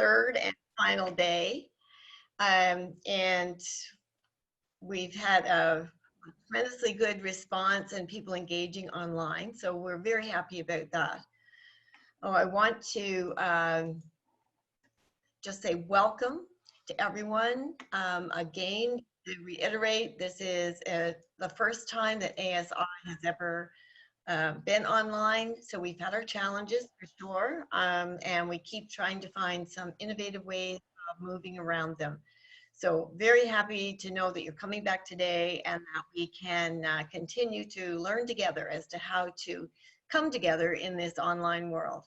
third and final day. And we've had a tremendously good response and people engaging online. So we're very happy about that. Oh, I want to just say welcome to everyone. Again, to reiterate, this is the first time that ASI has ever been online. So we've had our challenges for sure. And we keep trying to find some innovative ways of moving around them. So very happy to know that you're coming back today and that we can continue to learn together as to how to come together in this online world.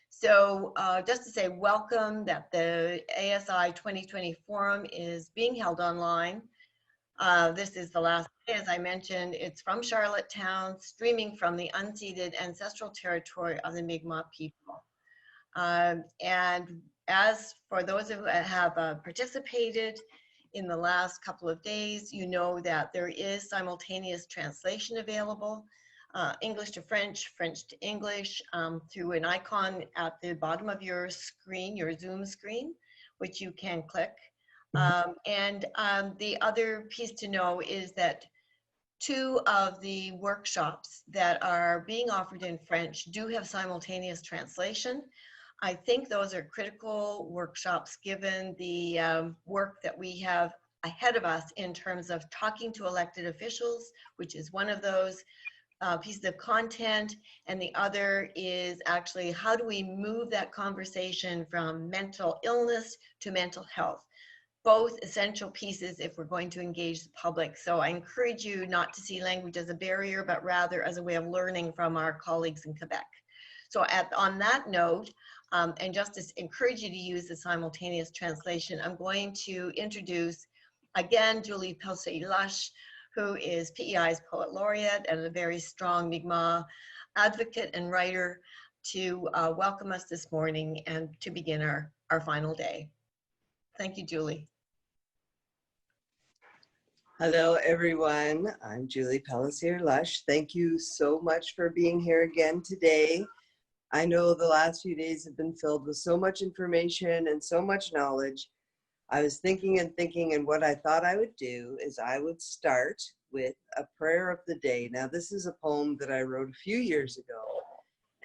So just to say welcome, that the ASI 2020 forum is being held online. This is the last day, as I mentioned. It's from Charlottetown, streaming from the unceded ancestral territory of the Mi'kmaq people. And as for those who have participated in the last couple of days, you know that there is simultaneous translation available, English to French, French to English, through an icon at the bottom of your screen, your Zoom screen, which you can click. The other piece to know is that 2 of the workshops that are being offered in French do have simultaneous translation. I think those are critical workshops given the work that we have ahead of us in terms of talking to elected officials, which is one of those pieces of content, and the other is actually how do we move that conversation from mental illness to mental health. Both essential pieces if we're going to engage the public. So I encourage you not to see language as a barrier, but rather as a way of learning from our colleagues in Quebec. So on that note, and just to encourage you to use the simultaneous translation, I'm going to introduce again Julie Pellissier-Lush, who is PEI's Poet Laureate and a very strong Mi'kmaq advocate and writer, to welcome us this morning and to begin our final day. Thank you, Julie. Hello, everyone. I'm Julie Pellissier-Lush. Thank you so much for being here again today. I know the last few days have been filled with so much information and so much knowledge. I was thinking, and what I thought I would do is I would start with a prayer of the day. Now, this is a poem that I wrote a few years ago,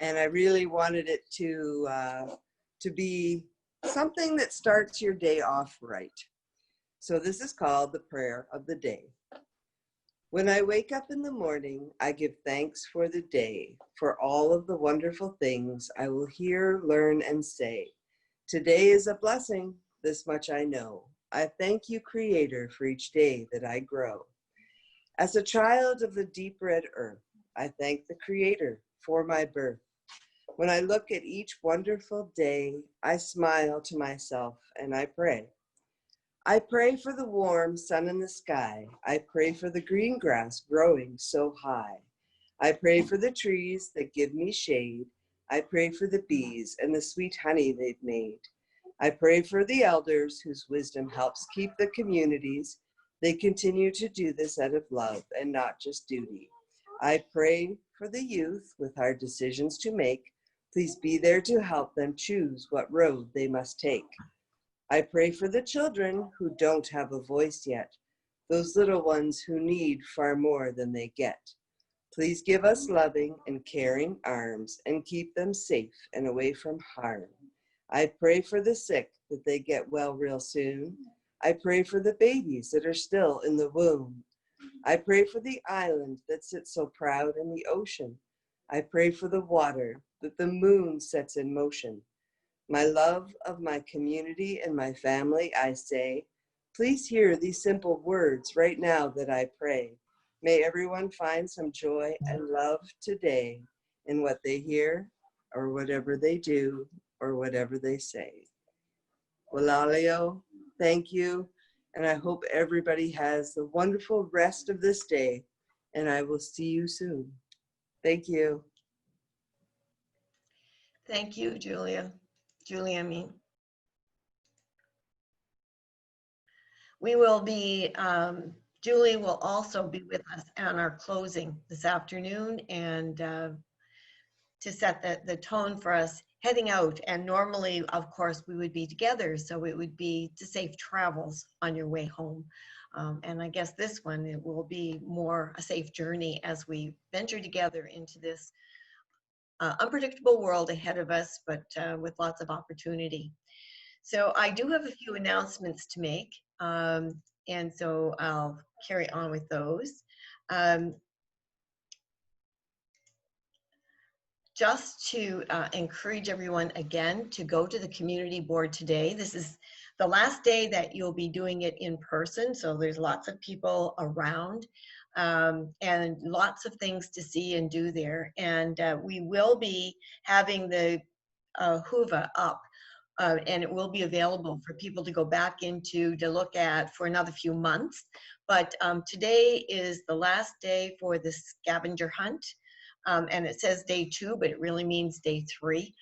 and I really wanted it to be something that starts your day off right. So this is called the prayer of the day. When I wake up in the morning, I give thanks for the day, for all of the wonderful things I will hear, learn, and say. Today is a blessing, this much I know. I thank you, Creator, for each day that I grow. As a child of the deep red earth, I thank the Creator for my birth. When I look at each wonderful day, I smile to myself and I pray. I pray for the warm sun in the sky. I pray for the green grass growing so high. I pray for the trees that give me shade. I pray for the bees and the sweet honey they've made. I pray for the elders whose wisdom helps keep the communities. They continue to do this out of love and not just duty. I pray for the youth with hard decisions to make. Please be there to help them choose what road they must take. I pray for the children who don't have a voice yet, those little ones who need far more than they get. Please give us loving and caring arms and keep them safe and away from harm. I pray for the sick that they get well real soon. I pray for the babies that are still in the womb. I pray for the island that sits so proud in the ocean. I pray for the water that the moon sets in motion. My love of my community and my family, I say, please hear these simple words right now that I pray. May everyone find some joy and love today in what they hear or whatever they do or whatever they say. Walaleo, thank you, and I hope everybody has the wonderful rest of this day, and I will see you soon. Thank you. Thank you, Julia. We will be, Julie will also be with us on our closing this afternoon, and to set the tone for us heading out. And normally, of course, we would be together, so it would be to safe travels on your way home. And I guess this one, it will be more a safe journey as we venture together into this unpredictable world ahead of us, but with lots of opportunity. So I do have a few announcements to make, and so I'll carry on with those. Just to encourage everyone again to go to the community board today. This is the last day that you'll be doing it in person, so there's lots of people around and lots of things to see and do there. And we will be having the HUVA up. And it will be available for people to go back into to look at for another few months. But today is the last day for the scavenger hunt. And it says day 2, but it really means day 3.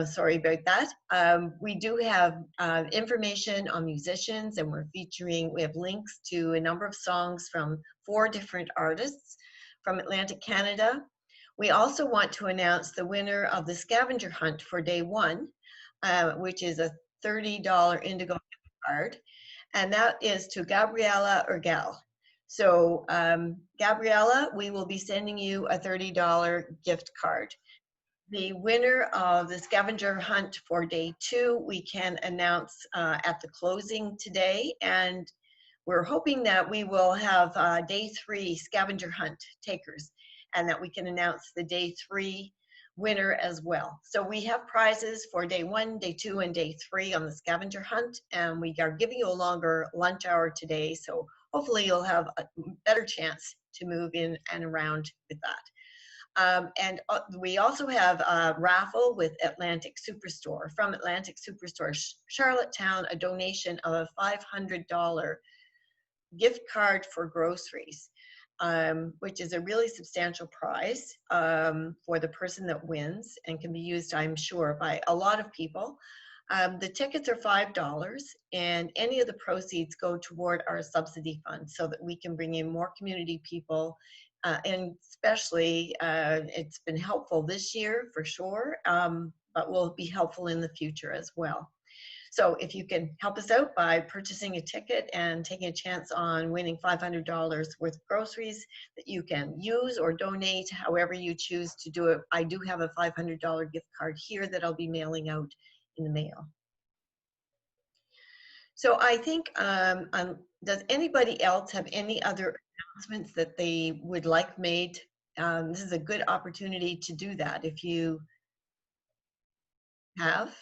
Sorry about that. We do have information on musicians, and we have links to a number of songs from 4 different artists from Atlantic Canada. We also want to announce the winner of the scavenger hunt for day 1, which is a $30 Indigo gift card. And that is to Gabriella Urgel. So Gabriella, we will be sending you a $30 gift card. The winner of the scavenger hunt for day 2, we can announce at the closing today. And we're hoping that we will have day 3 scavenger hunt takers, and that we can announce the day 3 winner as well. So we have prizes for day 1, day 2, and day 3 on the scavenger hunt, and we are giving you a longer lunch hour today, so hopefully you'll have a better chance to move in and around with that. And we also have a raffle with Atlantic Superstore, from Atlantic Superstore Charlottetown, a donation of a $500 gift card for groceries. Which is a really substantial prize for the person that wins, and can be used, I'm sure, by a lot of people. The tickets are $5, and any of the proceeds go toward our subsidy fund so that we can bring in more community people. And especially, it's been helpful this year for sure, but will be helpful in the future as well. So if you can help us out by purchasing a ticket and taking a chance on winning $500 worth of groceries that you can use or donate, however you choose to do it. I do have a $500 gift card here that I'll be mailing out in the mail. So I think, does anybody else have any other announcements that they would like made? This is a good opportunity to do that if you have.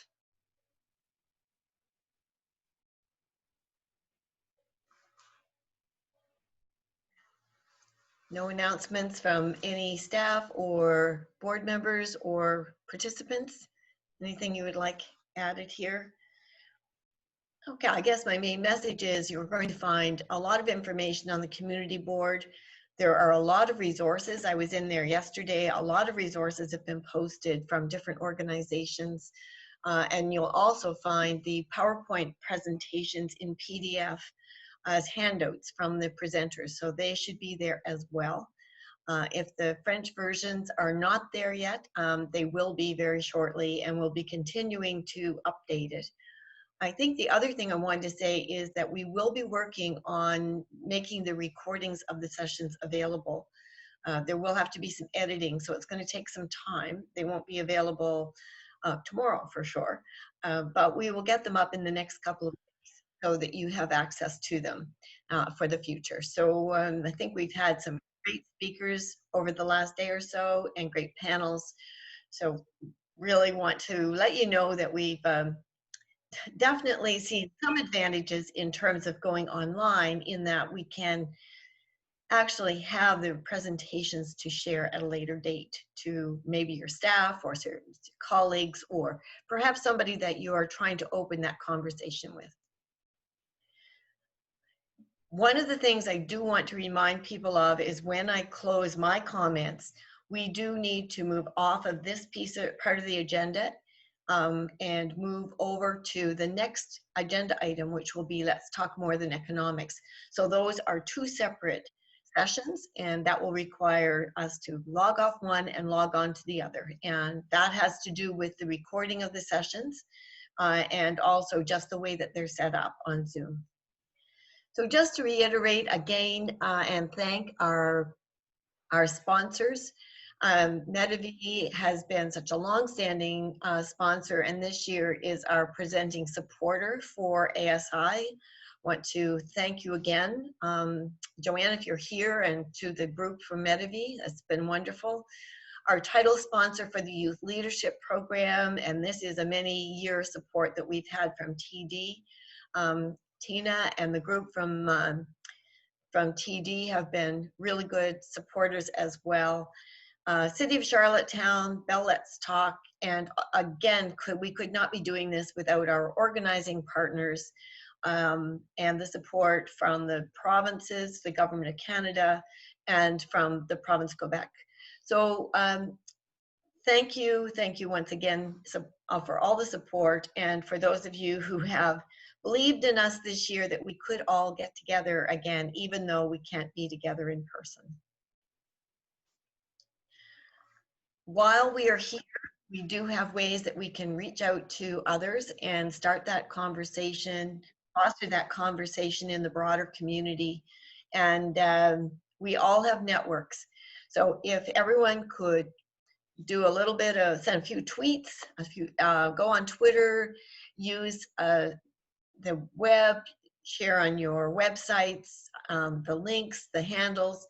No announcements from any staff or board members or participants? Anything you would like added here? Okay, I guess my main message is you're going to find a lot of information on the community board. There are a lot of resources. I was in there yesterday. A lot of resources have been posted from different organizations. And you'll also find the PowerPoint presentations in PDF as handouts from the presenters, so they should be there as well. If the French versions are not there yet, they will be very shortly, and we'll be continuing to update it. I think the other thing I wanted to say is that we will be working on making the recordings of the sessions available. There will have to be some editing, so it's going to take some time. They won't be available tomorrow for sure, but we will get them up in the next couple of weeks so that you have access to them for the future. So I think we've had some great speakers over the last day or so, and great panels. So really want to let you know that we've definitely seen some advantages in terms of going online, in that we can actually have the presentations to share at a later date to maybe your staff or colleagues, or perhaps somebody that you are trying to open that conversation with. One of the things I do want to remind people of is when I close my comments, we do need to move off of this part of the agenda and move over to the next agenda item, which will be Let's Talk More Than Economics. So those are two separate sessions, and that will require us to log off one and log on to the other. And that has to do with the recording of the sessions and also just the way that they're set up on Zoom. So just to reiterate again and thank our sponsors. Medivy has been such a long-standing sponsor, and this year is our presenting supporter for ASI. Want to thank you again, Joanne, if you're here, and to the group from Medivy. It's been wonderful. Our title sponsor for the Youth Leadership Program, and this is a many-year support that we've had from TD. Tina and the group from TD have been really good supporters as well. City of Charlottetown, Bell Let's Talk, and again, we could not be doing this without our organizing partners and the support from the provinces, the Government of Canada, and from the province of Quebec. So thank you once again for all the support, and for those of you who have believed in us this year that we could all get together again, even though we can't be together in person. While we are here, we do have ways that we can reach out to others and start that conversation, foster that conversation in the broader community. And we all have networks. So if everyone could do a little bit of, send a few tweets, go on Twitter, use the web, share on your websites, the links, the handles,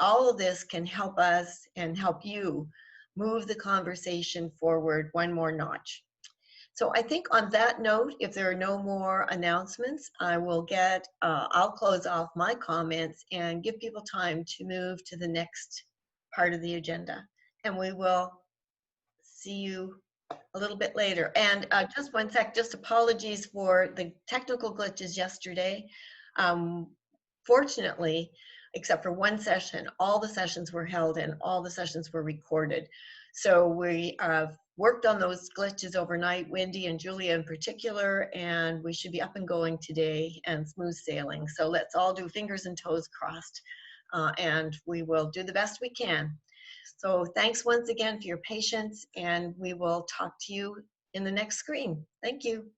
all of this can help us and help you move the conversation forward one more notch. So I think on that note, if there are no more announcements, I'll close off my comments and give people time to move to the next part of the agenda. And we will see you a little bit later. And just one sec, just apologies for the technical glitches yesterday. Fortunately, except for one session, all the sessions were held and all the sessions were recorded. So we worked on those glitches overnight, Wendy and Julia in particular, and we should be up and going today and smooth sailing. So let's all do fingers and toes crossed, and we will do the best we can. So thanks once again for your patience, and we will talk to you in the next screen. Thank you.